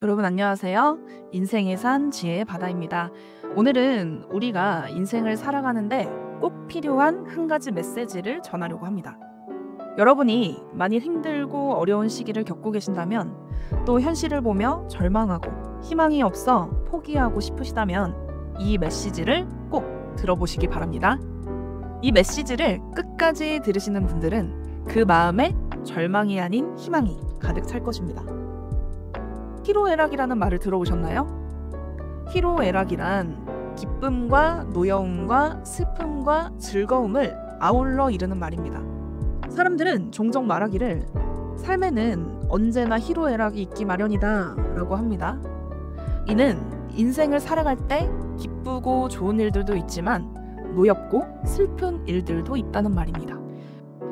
여러분 안녕하세요. 인생의 산 지혜의 바다입니다. 오늘은 우리가 인생을 살아가는데 꼭 필요한 한 가지 메시지를 전하려고 합니다. 여러분이 만일 힘들고 어려운 시기를 겪고 계신다면, 또 현실을 보며 절망하고 희망이 없어 포기하고 싶으시다면 이 메시지를 꼭 들어보시기 바랍니다. 이 메시지를 끝까지 들으시는 분들은 그 마음에 절망이 아닌 희망이 가득 찰 것입니다. 희로애락이라는 말을 들어보셨나요? 희로애락이란 기쁨과 노여움과 슬픔과 즐거움을 아울러 이르는 말입니다. 사람들은 종종 말하기를 삶에는 언제나 희로애락이 있기 마련이다 라고 합니다. 이는 인생을 살아갈 때 기쁘고 좋은 일들도 있지만 노엽고 슬픈 일들도 있다는 말입니다.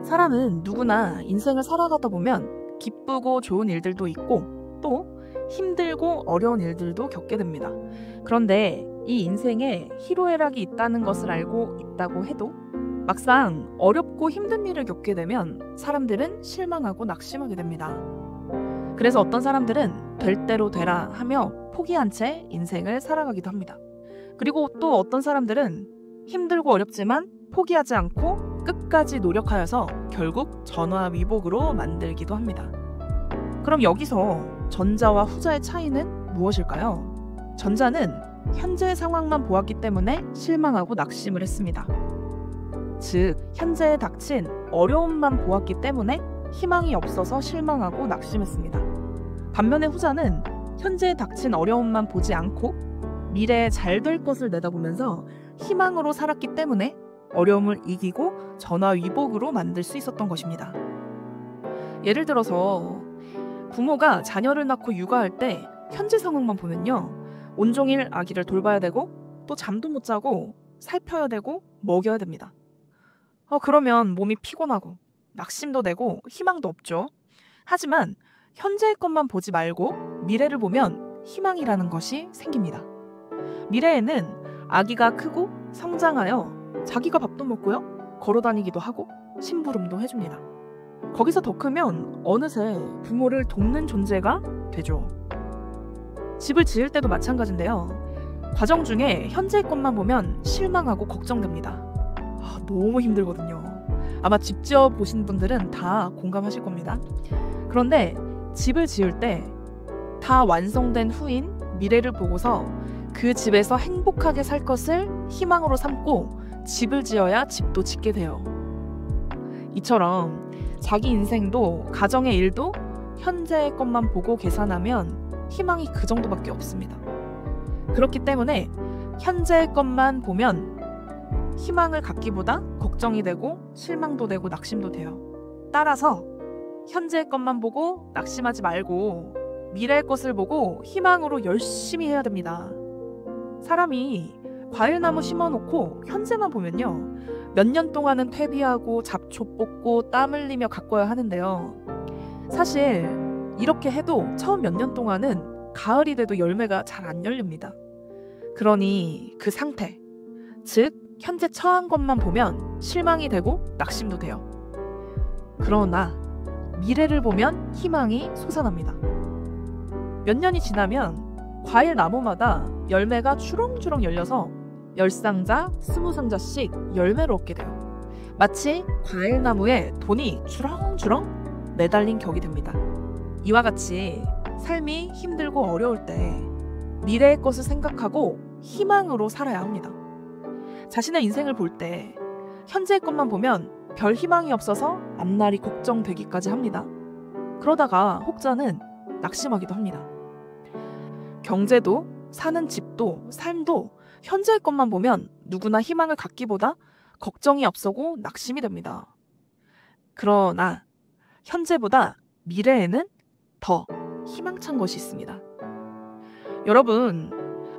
사람은 누구나 인생을 살아가다 보면 기쁘고 좋은 일들도 있고 또 힘들고 어려운 일들도 겪게 됩니다. 그런데 이 인생에 희로애락이 있다는 것을 알고 있다고 해도 막상 어렵고 힘든 일을 겪게 되면 사람들은 실망하고 낙심하게 됩니다. 그래서 어떤 사람들은 될 대로 되라 하며 포기한 채 인생을 살아가기도 합니다. 그리고 또 어떤 사람들은 힘들고 어렵지만 포기하지 않고 끝까지 노력하여서 결국 전화위복으로 만들기도 합니다. 그럼 여기서 전자와 후자의 차이는 무엇일까요? 전자는 현재의 상황만 보았기 때문에 실망하고 낙심을 했습니다. 즉, 현재에 닥친 어려움만 보았기 때문에 희망이 없어서 실망하고 낙심했습니다. 반면에 후자는 현재에 닥친 어려움만 보지 않고 미래에 잘 될 것을 내다보면서 희망으로 살았기 때문에 어려움을 이기고 전화위복으로 만들 수 있었던 것입니다. 예를 들어서 부모가 자녀를 낳고 육아할 때 현재 상황만 보면요, 온종일 아기를 돌봐야 되고 또 잠도 못 자고 살펴야 되고 먹여야 됩니다. 그러면 몸이 피곤하고 낙심도 되고 희망도 없죠. 하지만 현재의 것만 보지 말고 미래를 보면 희망이라는 것이 생깁니다. 미래에는 아기가 크고 성장하여 자기가 밥도 먹고요, 걸어다니기도 하고 심부름도 해줍니다. 거기서 더 크면 어느새 부모를 돕는 존재가 되죠. 집을 지을 때도 마찬가지인데요. 과정 중에 현재의 것만 보면 실망하고 걱정됩니다. 너무 힘들거든요. 아마 집 지어 보신 분들은 다 공감하실 겁니다. 그런데 집을 지을 때 다 완성된 후인 미래를 보고서 그 집에서 행복하게 살 것을 희망으로 삼고 집을 지어야 집도 짓게 돼요. 이처럼 자기 인생도 가정의 일도 현재의 것만 보고 계산하면 희망이 그 정도밖에 없습니다. 그렇기 때문에 현재의 것만 보면 희망을 갖기보다 걱정이 되고 실망도 되고 낙심도 돼요. 따라서 현재의 것만 보고 낙심하지 말고 미래의 것을 보고 희망으로 열심히 해야 됩니다. 사람이 과일나무 심어놓고 현재만 보면요, 몇 년 동안은 퇴비하고 잡초 뽑고 땀 흘리며 가꿔야 하는데요. 사실 이렇게 해도 처음 몇 년 동안은 가을이 돼도 열매가 잘 안 열립니다. 그러니 그 상태, 즉 현재 처한 것만 보면 실망이 되고 낙심도 돼요. 그러나 미래를 보면 희망이 솟아납니다. 몇 년이 지나면 과일 나무마다 열매가 주렁주렁 열려서 10상자, 20상자씩 열매를 얻게 돼요. 마치 과일나무에 돈이 주렁주렁 매달린 격이 됩니다. 이와 같이 삶이 힘들고 어려울 때 미래의 것을 생각하고 희망으로 살아야 합니다. 자신의 인생을 볼 때 현재의 것만 보면 별 희망이 없어서 앞날이 걱정되기까지 합니다. 그러다가 혹자는 낙심하기도 합니다. 경제도, 사는 집도, 삶도 현재의 것만 보면 누구나 희망을 갖기보다 걱정이 앞서고 낙심이 됩니다. 그러나 현재보다 미래에는 더 희망찬 것이 있습니다. 여러분,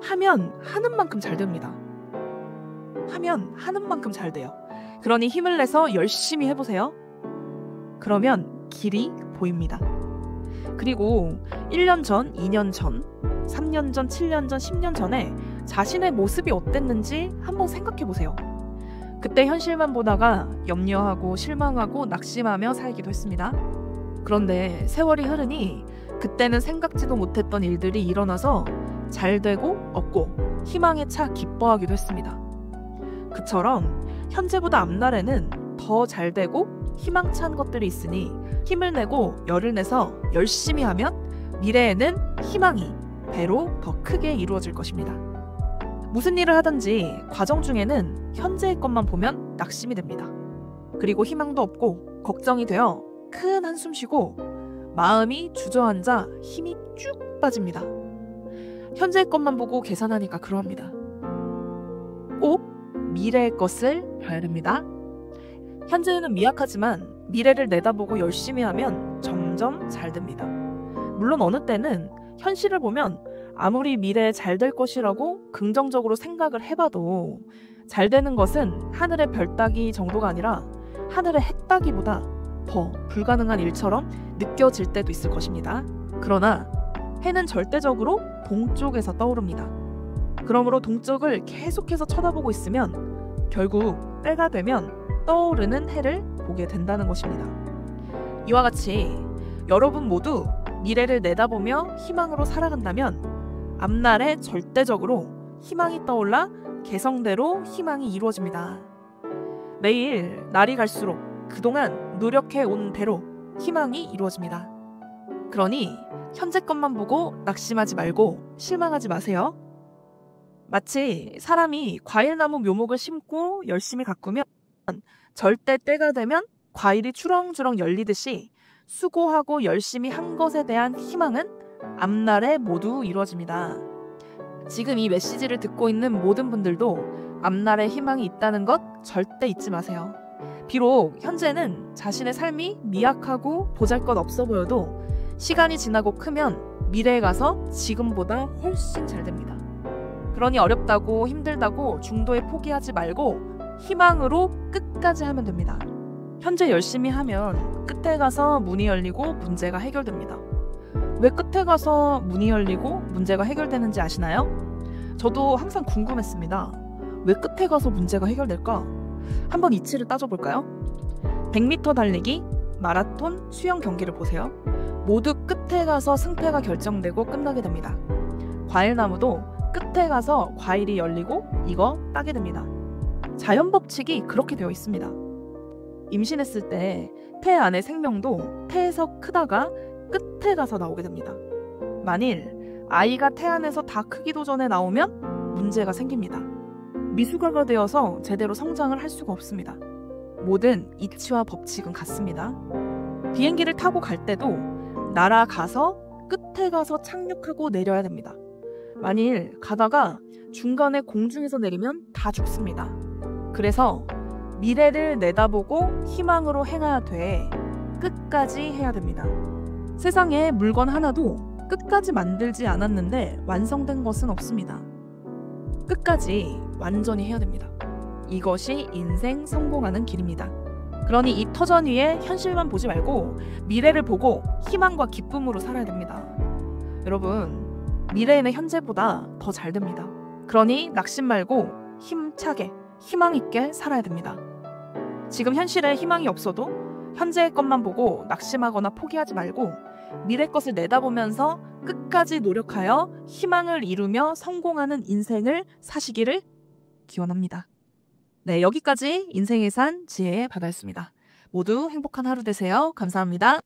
하면 하는 만큼 잘 됩니다. 하면 하는 만큼 잘 돼요. 그러니 힘을 내서 열심히 해보세요. 그러면 길이 보입니다. 그리고 1년 전, 2년 전, 3년 전, 7년 전, 10년 전에 자신의 모습이 어땠는지 한번 생각해보세요. 그때 현실만 보다가 염려하고 실망하고 낙심하며 살기도 했습니다. 그런데 세월이 흐르니 그때는 생각지도 못했던 일들이 일어나서 잘 되고 없고 희망에 차 기뻐하기도 했습니다. 그처럼 현재보다 앞날에는 더 잘 되고 희망찬 것들이 있으니 힘을 내고 열을 내서 열심히 하면 미래에는 희망이 배로 더 크게 이루어질 것입니다. 무슨 일을 하든지 과정 중에는 현재의 것만 보면 낙심이 됩니다. 그리고 희망도 없고 걱정이 되어 큰 한숨 쉬고 마음이 주저앉아 힘이 쭉 빠집니다. 현재의 것만 보고 계산하니까 그러합니다. 꼭 미래의 것을 봐야 됩니다. 현재는 미약하지만 미래를 내다보고 열심히 하면 점점 잘 됩니다. 물론 어느 때는 현실을 보면 아무리 미래에 잘 될 것이라고 긍정적으로 생각을 해봐도 잘 되는 것은 하늘의 별 따기 정도가 아니라 하늘의 해 따기보다 더 불가능한 일처럼 느껴질 때도 있을 것입니다. 그러나 해는 절대적으로 동쪽에서 떠오릅니다. 그러므로 동쪽을 계속해서 쳐다보고 있으면 결국 때가 되면 떠오르는 해를 보게 된다는 것입니다. 이와 같이 여러분 모두 미래를 내다보며 희망으로 살아간다면 앞날에 절대적으로 희망이 떠올라 개성대로 희망이 이루어집니다. 매일 날이 갈수록 그동안 노력해 온 대로 희망이 이루어집니다. 그러니 현재 것만 보고 낙심하지 말고 실망하지 마세요. 마치 사람이 과일나무 묘목을 심고 열심히 가꾸면 절대 때가 되면 과일이 주렁주렁 열리듯이 수고하고 열심히 한 것에 대한 희망은 앞날에 모두 이루어집니다. 지금 이 메시지를 듣고 있는 모든 분들도 앞날에 희망이 있다는 것 절대 잊지 마세요. 비록 현재는 자신의 삶이 미약하고 보잘것없어 보여도 시간이 지나고 크면 미래에 가서 지금보다 훨씬 잘 됩니다. 그러니 어렵다고 힘들다고 중도에 포기하지 말고 희망으로 끝까지 하면 됩니다. 현재 열심히 하면 끝에 가서 문이 열리고 문제가 해결됩니다. 왜 끝에 가서 문이 열리고 문제가 해결되는지 아시나요? 저도 항상 궁금했습니다. 왜 끝에 가서 문제가 해결될까? 한번 이치를 따져볼까요? 100m 달리기, 마라톤, 수영 경기를 보세요. 모두 끝에 가서 승패가 결정되고 끝나게 됩니다. 과일나무도 끝에 가서 과일이 열리고 이거 따게 됩니다. 자연 법칙이 그렇게 되어 있습니다. 임신했을 때 태 안의 생명도 태에서 크다가 끝에 가서 나오게 됩니다. 만일 아이가 태 안에서 다 크기도 전에 나오면 문제가 생깁니다. 미숙아가 되어서 제대로 성장을 할 수가 없습니다. 모든 이치와 법칙은 같습니다. 비행기를 타고 갈 때도 날아가서 끝에 가서 착륙하고 내려야 됩니다. 만일 가다가 중간에 공중에서 내리면 다 죽습니다. 그래서 미래를 내다보고 희망으로 행해야 돼. 끝까지 해야 됩니다. 세상에 물건 하나도 끝까지 만들지 않았는데 완성된 것은 없습니다. 끝까지 완전히 해야 됩니다. 이것이 인생 성공하는 길입니다. 그러니 이 터전 위에 현실만 보지 말고 미래를 보고 희망과 기쁨으로 살아야 됩니다. 여러분, 미래에는 현재보다 더 잘 됩니다. 그러니 낙심 말고 힘차게 희망 있게 살아야 됩니다. 지금 현실에 희망이 없어도 현재의 것만 보고 낙심하거나 포기하지 말고 미래 것을 내다보면서 끝까지 노력하여 희망을 이루며 성공하는 인생을 사시기를 기원합니다. 네, 여기까지 인생의 산 지혜의 바다였습니다. 모두 행복한 하루 되세요. 감사합니다.